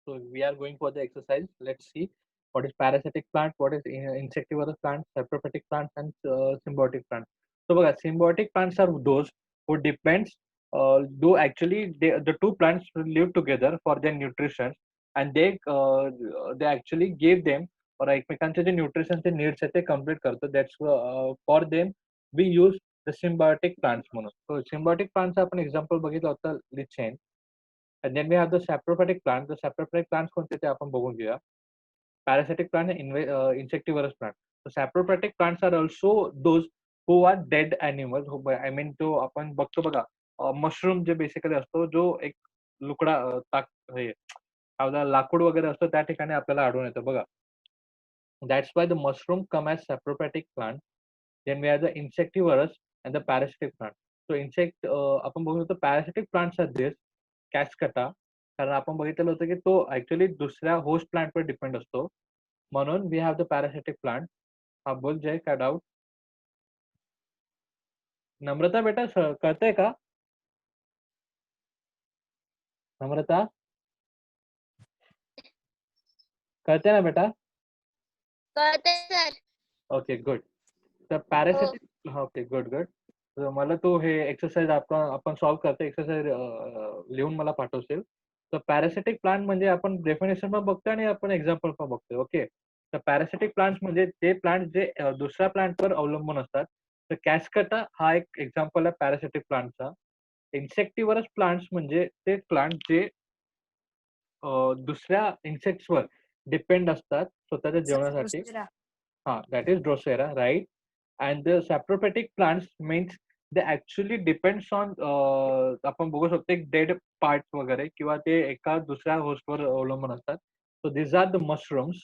So we are going for the exercise. Let's see what is parasitic plant, what is insectivorous plant, saprophytic plants, and symbiotic plants. So symbiotic plants are those who depends, do actually the two plants live together for their nutrition, and they actually give them or एकमेकांचे जे न्यूट्रिशनचे needs आहेत ते complete करतो. That's for them we use the symbiotic plants म्हणून. So symbiotic plants आपण example बघितलं होतं lichen. And then we have the saprophytic plant. The saprophytic plants कोणते ते आपण बघून घेऊया. Parasitic plant and insectivorous plant. So saprophytic plants are also those who are dead animals. I mean तो आपण बघतो बघा मशरूम जे बेसिकली असतो जो एक लुकडा हे आपला लाकूड वगैरे असतो त्या ठिकाणी आपल्याला आढळून येतं बघा. That's why the mushroom come as saprophytic plant. Then we have the insectivorous and the parasitic plant. So आपण बघू शकतो parasitic plants are this कॅस्कटा, कारण आपण बघितलेलं होतं की तो ऍक्च्युअली दुसऱ्या होस्ट प्लांटवर डिपेंड असतो. म्हणून we have the parasitic plant. हा बोल जय, काय डाऊट? नम्रता बेटा कळतंय का? नम्रता कळतंय ना बेटा? Okay good. तर पॅरासिटिक, ओके गुड गुड. मला तू हे एक्सरसाइज आपण सॉल्व्ह करतो, एक्सरसाइज लिहून मला पाठवशील. तर पॅरासिटिक प्लांट म्हणजे आपण डेफिनेशन पण बघतोय आणि आपण एक्झाम्पल पण बघतोय. ओके. तर पॅरासिटिक प्लांट्स म्हणजे ते प्लांट जे दुसऱ्या प्लांटवर अवलंबून असतात. तर कॅस्कटा हा एक एक्झाम्पल आहे पॅरासिटिक प्लांटचा. इन्सेक्टिव्हरस प्लांट्स म्हणजे ते प्लांट जे दुसऱ्या इन्सेक्ट्सवर डिपेंड असतात स्वतःच्या जेवणासाठी. हा, that is drosera, right. And the saprophytic plants means they actually depends on, आपण बघू शकतो एक डेड पार्ट वगैरे किंवा ते एका दुसऱ्या होस्टवर अवलंबून असतात. So this are the mushrooms.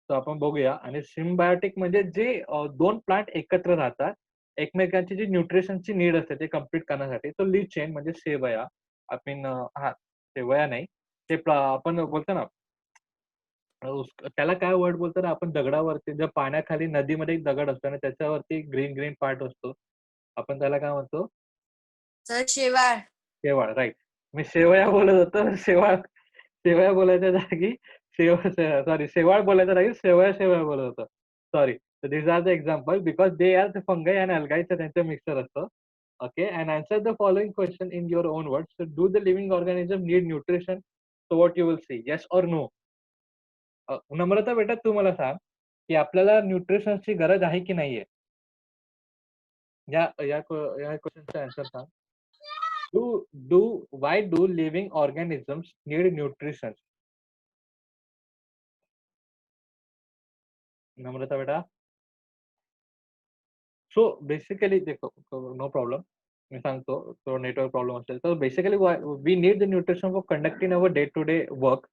तर आपण बघूया. आणि सिम्बायोटिक म्हणजे जे दोन प्लांट एकत्र राहतात एकमेकांची जी न्यूट्रिशनची नीड असते ते कम्प्लीट करण्यासाठी. तो लीड चेन म्हणजे सेवया. आपण हा सेवया नाही, ते आपण बोलतो ना त्याला काय वर्ड बोलतो ना आपण, दगडावरती जर पाण्याखाली नदीमध्ये एक दगड असतो आणि त्याच्यावरती ग्रीन ग्रीन पार्ट असतो, आपण त्याला काय म्हणतो? शेवाळ. शेवाळ, राईट. मी शेवया बोलत होतो. शेवया बोलायच्या जागी शेवाळ बोलायच्या जागी शेवया बोलत होतो. Sorry. So these are the example because they are the fungi and algae, त्यांचं मिक्सर असतं. Okay, and answer the following question in your own words. So do the living organism need nutrition? So what you will say, yes or no? नम्रता बेटा तू मला सांग की आपल्याला न्यूट्रिशनची गरज आहे की नाहीये? या या क्वेश्चनचा आन्सर सांग. Why do living organisms need nutrition? Namrata बेटा. सो बेसिकली देखो, नो प्रॉब्लेम, मी सांगतो तो नेटवर्क प्रॉब्लेम असेल तर. Basically we need the nutrition for conducting our day to day work,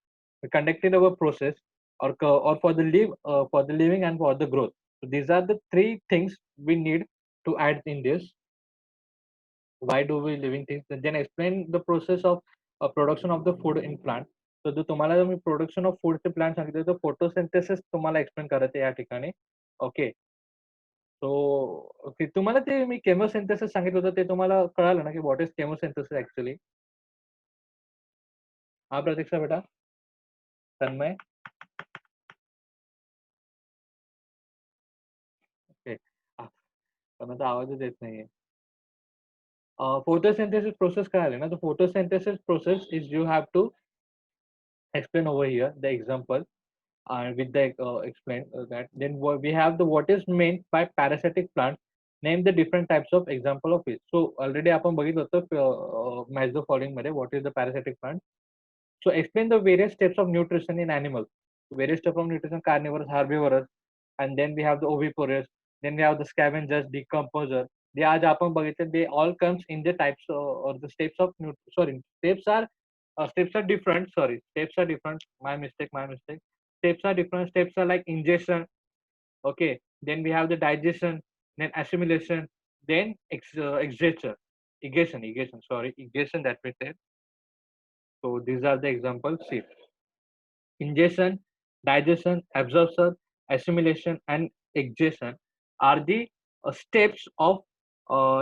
conducting our process, or for the living and for the growth. So these are the three things we need to add in this. Why do we living things? Then explain the process of production of the food in plant. So जो तुम्हाला मी production of फूडचे plant सांगितले तर photosynthesis तुम्हाला explain करायचं या ठिकाणी. Okay. So तुम्हाला ते मी केमोसिंथेसिस सांगितलं होतं ते तुम्हाला कळालं ना की व्हॉट इज केमोसिंथेसिस ऍक्च्युअली? हा प्रतीक्षा बेटा, तन्मय. ओके. पण आता आवाजच येत नाहीये. Photosynthesis process काय आले ना, the photosynthesis process is you have to explain over here the example with the explain that. Then we have the what is meant by parasitic plants. Name the different types of example of it. So already आपण बघितलं होतं match the following मध्ये what is the parasitic plant. So explain the various steps of nutrition in animals. Various steps of nutrition: carnivorous, herbivorous, and then we have the oviparous. Then we have the scavengers, decomposer. They आज आपण बघितले, they all comes in the types or the steps of steps are different. Sorry, steps are different. My mistake. Steps are different. Steps are like ingestion. Okay. Then we have the digestion, then assimilation, then exgestion. Egation. Sorry, egation that we said. So these are the examples. See, ingestion, digestion, absorption, assimilation, and exgestion are the steps of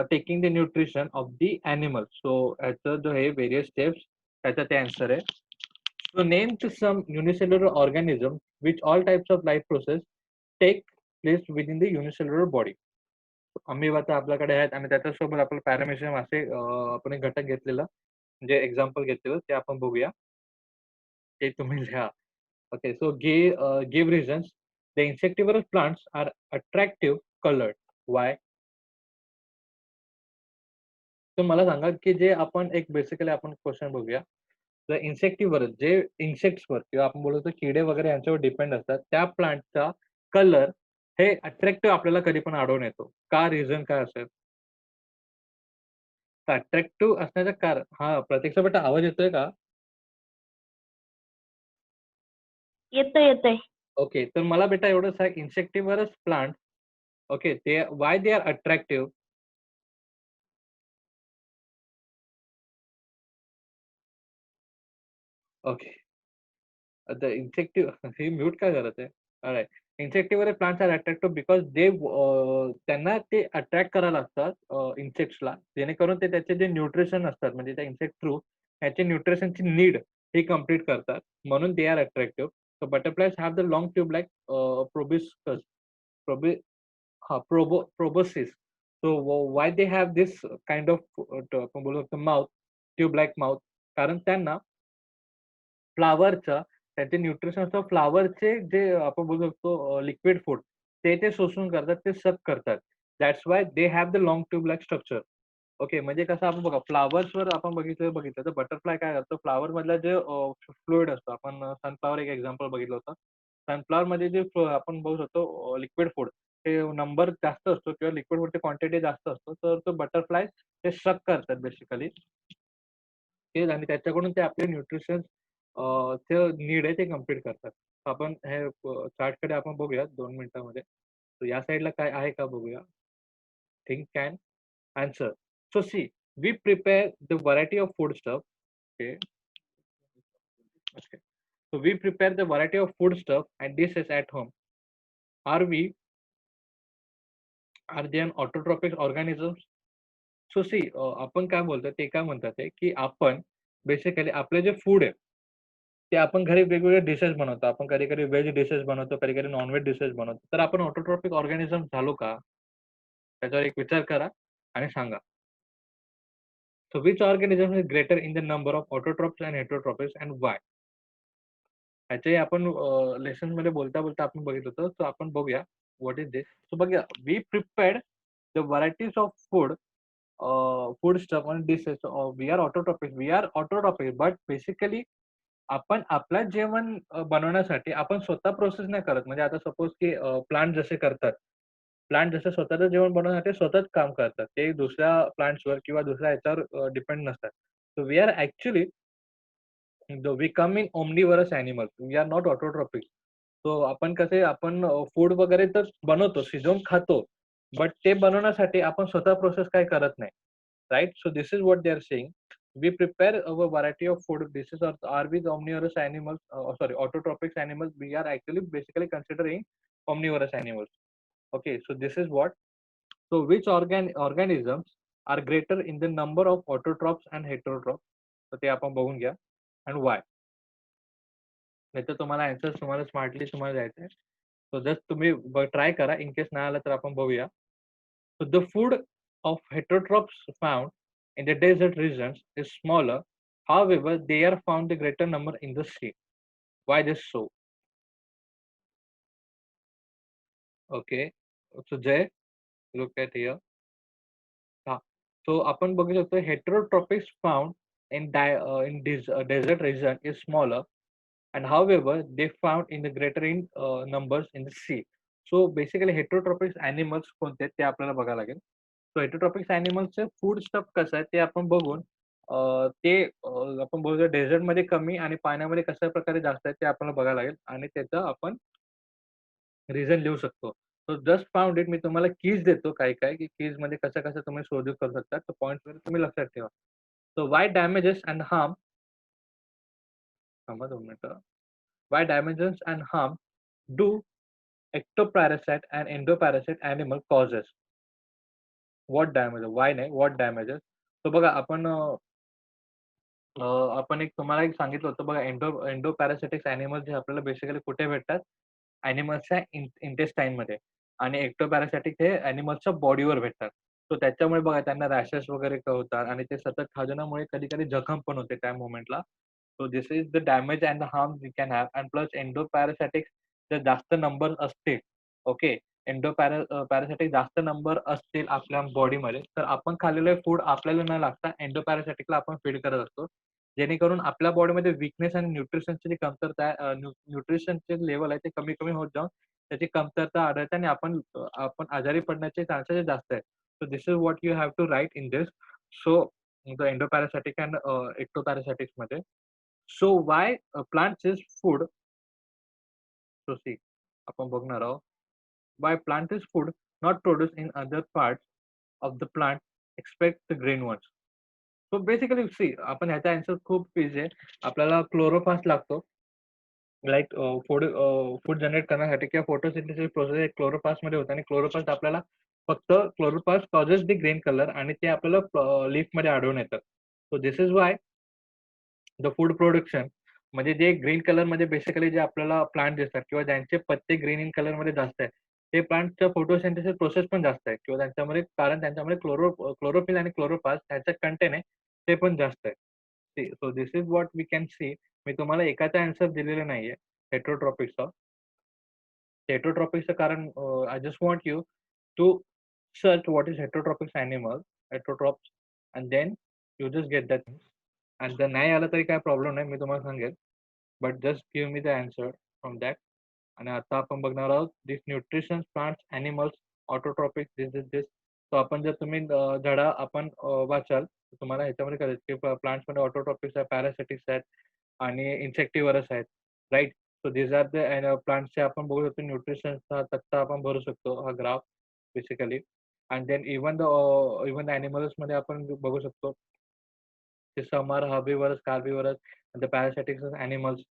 taking the nutrition of the animal. So at the various steps, that's the answer. So name to some unicellular organism which all types of life process take place within the unicellular body. अमिबाता आपल्याकडे आहेत आणि त्याच्यासोबत आपलं paramecium असे आपण एक घटक घेतलेलं म्हणजे एक्झाम्पल घेतलेलं ते आपण बघूया. ते तुम्ही लिहा. Okay, so give reasons. The insectivorous plants are attractive colored. Why? तर मला सांगा की जे आपण एक बेसिकली आपण क्वेश्चन बघूया. तर इन्सेक्टिव्हर जे इन्सेक्ट्सवर किंवा आपण बोलतो किडे वगैरे यांच्यावर डिपेंड असतात त्या प्लांटचा कलर हे अट्रॅक्टिव्ह आपल्याला कधी पण आढळून येतो. का रिझन काय असेल? अट्रॅक्टिव्ह असण्याचं कारण हा प्रतीक्षा बेटा आवाज येतोय का? येतोय. ओके, तर मला बेटा एवढं सांग इन्सेक्टिव्हरस प्लांट ओके ते why they are attractive. Okay. The insective हे म्यूट काय करत आहे? Alright. Insectivore plants are attractive because they त्यांना ते अट्रॅक्ट करायला लागतात इन्सेक्ट्सला जेणेकरून ते त्याचे जे न्यूट्रिशन असतात म्हणजे त्या इन्सेक्ट थ्रू त्याचे न्यूट्रिशनची नीड हे कम्प्लीट करतात म्हणून they are attractive. So butterflies have the long tube like proboscis probo हा proboscis. So why they have this kind of आपण बोलू शकतो माउथ ट्यूब लाईक माउथ कारण त्यांना फ्लावरचं त्याचे न्यूट्रिशन असतं फ्लावरचे जे आपण बोलू शकतो लिक्विड फूड ते शोषून करतात ते सक करतात. That's why they have the long tube like structure. Okay म्हणजे कसं आपण बघा फ्लावर्सवर आपण बघितलं तर बटरफ्लाय काय करतो फ्लावर मधला जे फ्लुइड असतो आपण सनफ्लावर एक एक्झाम्पल बघितलं होतं. सनफ्लावर मध्ये जे आपण बघू शकतो लिक्विड फूड ते नंबर जास्त असतो किंवा लिक्विड फूडची क्वांटिटी जास्त असतो तर तो बटरफ्लाय ते सक करतात बेसिकली ते आणि त्याच्याकडून ते आपले न्यूट्रिशन ते नीड आहे ते कम्प्लीट करतात. आपण हे चार्टकडे आपण बघूया 2 मिनिटांमध्ये. तर या साइडला काय आहे का बघूया. Think can answer. So see we prepare the variety of food stuff. Okay. Okay. So we prepare the variety of food stuff and dishes at home. Are we are they an autotrophic organisms? So see आपण काय बोलतो ते काय म्हणतात ते की आपण basically आपले जे फूड आहे ते आपण घरी वेगवेगळे डिशेस बनवतो. आपण कधी-कधी व्हेज डिशेस बनवतो, कधी-कधी नॉन-व्हेज डिशेस बनवतो. तर आपण ऑटोट्रॉपिक ऑर्गॅनिझम झालो का? त्याच्यावर एक विचार करा आणि सांगा. So which organism is greater in the number of autotrophs and heterotrophics and why? ह्याचे आपण लेसन्समध्ये बोलता-बोलता आपण बघितलं होतं. सो आपण बघूया व्हॉट इज दिस. सो बघूया we prepared the varieties of food stuff and dishes we are autotrophic. We are autotrophic but basically आपण आपलं जेवण बनवण्यासाठी आपण स्वतः प्रोसेस नाही करत. म्हणजे आता सपोज की प्लांट जसे करतात. प्लांट जसं स्वतःचं जेवण बनवण्यासाठी स्वतःच काम करतात. ते दुसऱ्या प्लांट्सवर किंवा दुसऱ्या ह्याच्यावर डिपेंड नसतात. So we are actually we come in omnivorous animals. We are not autotrophic. सो आपण कसे आपण फूड वगैरे तर बनवतो, शिजवून खातो. बट ते बनवण्यासाठी आपण स्वतः प्रोसेस काही करत नाही. Right? So this is what they are saying. We prepare a variety of food dishes or are we the omnivorous animals? Sorry, autotrophic animals. We are actually basically considering omnivorous animals. Okay, so this is what. So which organisms are greater in the number of autotrophs and heterotrophs? तर ते आपण बघून घ्या and why. नाहीतर तुम्हाला answers तुम्हाला smartly तुम्हाला द्यायचं आहे. सो जस्ट तुम्ही ट्राय करा. इन केस नाही आलं तर आपण बघूया. So the food of heterotrophs found in the desert regions is smaller. However, they are found the greater number in the sea. Why this so? Okay. So Jay, look at here. हा. So आपण बघू शकतो heterotrophs found in this desert region is smaller and however they found in the greater in numbers in the sea. So basically heterotropic animals कोणते आहेत ते आपल्याला बघायला लागेल. सो हेटेरोट्रॉपिक ॲनिमल्सचे फूड स्टफ कसं आहे ते आपण बघून ते आपण बोलतो डेझर्टमध्ये कमी आणि पाण्यामध्ये कशा प्रकारे जास्त आहे ते आपल्याला बघायला लागेल आणि त्याचं आपण रिझन लिहू शकतो. सो जस्ट फाउंड इट मी तुम्हाला कीज देतो काय की कीजमध्ये कसं तुम्ही शोधू करू शकता. तर पॉइंट वगैरे तुम्ही लक्षात ठेवा. So Y damages and harm थांबा 2 मिनिटं. Y damages and harm do ectoparasite and endoparasite animal causes. What damages? Why नाही? What damages? So बघा आपण आपण तुम्हाला एक सांगितलं होतं बघा एंडो पॅरासिटिक्स ॲनिमल्स जे आपल्याला बेसिकली कुठे भेटतात? ॲनिमल्सच्या इंटेस्टाईनमध्ये आणि एक्टो पॅरासिटिक हे ॲनिमल्सच्या बॉडीवर भेटतात. सो त्याच्यामुळे बघा त्यांना रॅशेस वगैरे होतात आणि ते सतत खाजवण्यामुळे कधी-कधी जखम पण होते त्या मोमेंटला. So this is the damage and the harm we can have and plus endoparasitics जर जास्त नंबर असतील, ओके. पॅरासिटिक जास्त नंबर असतील आपल्या बॉडीमध्ये, तर आपण खाल्लेलं फूड आपल्याला न लागता एंडो पॅरासिटिकला आपण फीड करत असतो. जेणेकरून आपल्या बॉडीमध्ये वीकनेस आणि न्यूट्रिशनची जी कमतरता आहे न्यूट्रिशनचे लेव्हल आहे ते कमी-कमी होत जाऊन त्याची कमतरता आढळते आणि आपण आजारी पडण्याचे चान्सेस जास्त आहेत. So this is what you have to write in this. So the endoparasitic and एक्टोपॅरासिटिक्समध्ये. So why plants is food. So see आपण बघणार आहोत. Why plant is food not produced in other parts of the plant except the green ones. So basically see आपण ह्याचा answer खूप easy आहे. आपल्याला chloroplast लागतो. लाइक फूड जनरेट करण्यासाठी किंवा फोटोसिंथेसिस प्रोसेस क्लोरोप्लास्टमध्ये होते आणि क्लोरोप्लास्ट आपल्याला फक्त chloroplast causes the green colour आणि ते आपल्याला लीफमध्ये आढळून येतं. So this is why the food production म्हणजे जे ग्रीन कलरमध्ये बेसिकली जे आपल्याला प्लांट दिसतात किंवा ज्यांचे पत्ते ग्रीन इन कलरमध्ये जास्त आहेत, ते प्लांटच्या फोटोसिंथेसिस प्रोसेस पण जास्त आहे किंवा त्यांच्यामध्ये कारण त्यांच्यामध्ये क्लोरोफिल आणि क्लोरोप्लास्ट ह्याचं कंटेंट आहे, ते पण जास्त आहे. So this is what we can see. मी तुम्हाला एकाचा आन्सर दिलेला नाहीये हेटेरोट्रॉपिकचा. हेटेरोट्रॉपिकचं कारण I just want you to search what is heterotrophics animal, heterotrophs and then you just get that things. आणि जर नाही आलं तरी काही प्रॉब्लेम नाही, मी तुम्हाला सांगेल. But just give me the answer from that. आणि आता आपण बघणार आहोत this nutrition plants animals autotrophic this is this. So आपण जर तुम्ही धडा आपण वाचाल तर तुम्हाला ह्याच्यामध्ये कळेल की प्लांट्समध्ये ऑटोट्रॉपिक्स आहेत, पॅरासिटिक्स आहेत आणि इन्सेक्टिव्हरस आहेत, right. So this are the प्लांट्सचे आपण बघू शकतो न्यूट्रिशनचा तक्ता आपण भरू शकतो, हा graph basically. And then even ॲनिमल्समध्ये आपण बघू शकतो ते some are herbivorous, carnivorous the parasitics animals.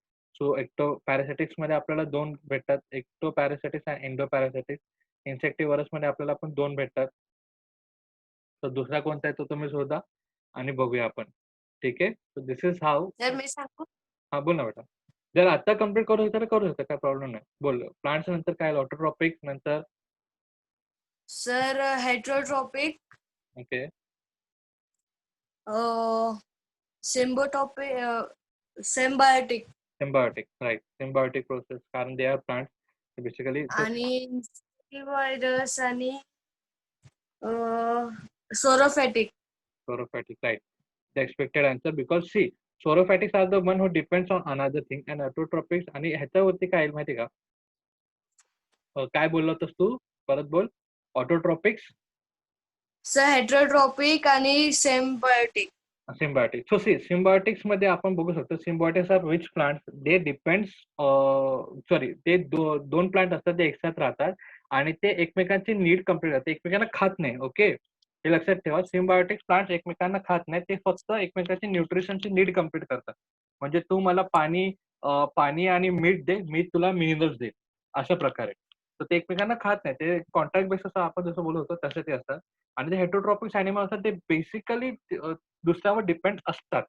So पॅरासिटिक्समध्ये आपल्याला 2 भेटतात. एक्टोपॅरासिटिक्स आणि एंडोपॅरासिटिक्स. इन्सेक्टिव्हरसमध्ये आपल्याला पण 2 भेटतात. तर दुसरा कोणता आहे तो तुम्ही शोधा आणि बघूया आपण. ठीक आहे. So this is how. तर मी सांगू हां, बोल ना बेटा. जर आता कंप्लीट करू शकता तर करू शकता, काही प्रॉब्लेम नाही. बोल. प्लांट्स नंतर काय ऑटोट्रॉपिक नंतर sir heterotrophic, okay. Symbotropic, symbiotic symbiotic right. Symbiotic process कारण दे आर प्लांट्स बेसिकली आणि व्हायरस आणि saurophytic. Saurophytic, right. The expected answer because see, saurophytics are the one who depends on another thing and autotropics आणि ह्याच्यावरती काय येईल माहिती आहे का? काय बोलला होतास तू? परत बोल. ऑटोट्रॉपिक्स, सर हेट्रोट्रॉपिक आणि सिम्बायोटिक. सिम्बायोटिक. सो सी सिम्बायोटिक्समध्ये आपण बघू शकतो symbiotics are which plants they depends sorry ते 2 प्लांट असतात ते एकसाथ राहतात आणि ते एकमेकांची नीड कंप्लीट करतात. एकमेकांना खात नाही. ओके. हे लक्षात ठेवा. सिम्बायोटिक्स प्लांट्स एकमेकांना खात नाहीत. ते फक्त एकमेकांची न्यूट्रिशनची नीड कंप्लीट करतात. म्हणजे तू मला पाणी आणि मीठ दे, मी तुला मिनरल्स देईन. अशा प्रकारे. तर ते एकमेकांना खात नाहीत. ते कॉन्ट्रॅक्ट बेसिसवर आपण जसं बोलत होतो तसे ते असतात. आणि जे हेटेरोट्रॉपिक ॲनिमल असतात ते बेसिकली दुसऱ्यावर डिपेंड असतात.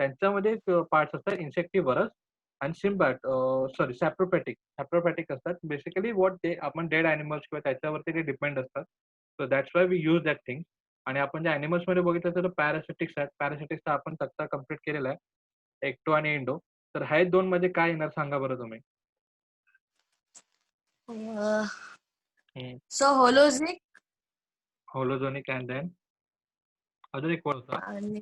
त्यांच्यामध्ये पार्ट्स असतात इन्सेक्टिव्हरस आणि सॉरी सॅप्रोपॅटिक असतात. बेसिकली व्हॉट ते आपण डेड ॲनिमल्स किंवा त्याच्यावरती ते डिपेंड असतात. So that's why we use that things. आणि आपण ज्या ॲनिमल्समध्ये बघितलं तर पॅरासिटिक्स आहेत. पॅरासिटिक्सचा आपण तक्ता कंप्लीट केलेला आहे. एक्टो आणि एंडो. तर ह्या 2 मध्ये काय येणार सांगा बरं तुम्ही? So holozic holozonic and then अजून एक कोण होता? आणि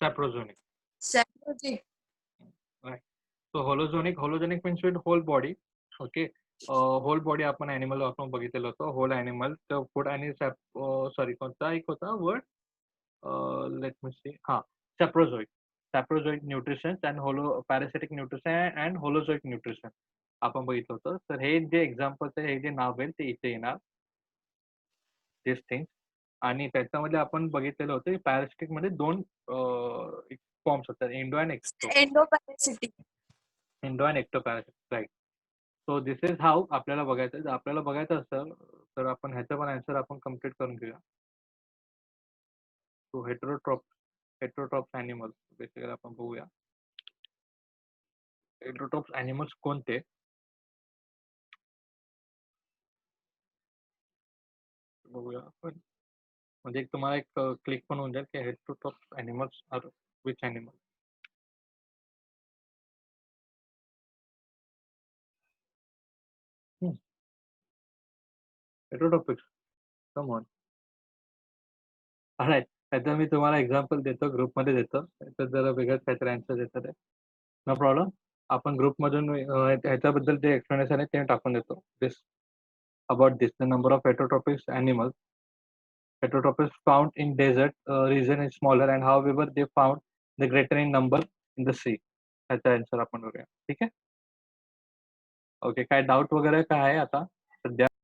saprozonic. Saprotic. Right. So holozonic means with whole body. Okay. Whole body आपण ॲनिमल आपण बघितलेलं होतं. होल ॲनिमल तर फूड आणि सॉरी कोणता एक होता वर्ड? Let me see. हां, saprozoic. Saprozoic nutrition and parasitic nutrition and holozoic nutrition आपण बघितलं होतं. तर हे जे एक्झाम्पल्स आहे, हे जे नाव आहे ते इथे येणार. दिस थिंग्स आणि त्याच्यामध्ये आपण बघितलेलं होतं, की पॅरासिटिकमध्ये 2 फॉर्म्स होतात, एंडो आणि एक्टो. एंडोपॅरेसिटिक. एंडो आणि ectoparasite right. So this is how आपल्याला बघायचं आहे. जर आपल्याला बघायचं असेल तर आपण ह्याचा पण आन्सर आपण कंप्लीट करून घेऊया. तो हेट्रोट्रॉप्स ॲनिमल्स बेसिकली आपण बघूया. हेट्रोट्रॉप्स ॲनिमल्स कोणते? बघूया आपण. म्हणजे एक तुम्हाला एक क्लिक पण होऊन जाईल की heterotrophs animals are which animal. Heterotrophics, come on. Alright. त्याचं मी तुम्हाला एक्झाम्पल देतो, ग्रुपमध्ये देतो. त्याच्यात जरा वेगळंच काहीतरी आन्सर देतात आहे. No problem. आपण ग्रुपमधून ह्याच्याबद्दल जे एक्सप्लेनेशन आहे ते टाकून देतो. This about this, the number of heterotropic animals. Heterotropics found in desert region is smaller and however they found the greater in number in the sea. ह्याचा आन्सर आपण बघूया. ठीक आहे. ओके, काय डाऊट वगैरे काय आहे आता?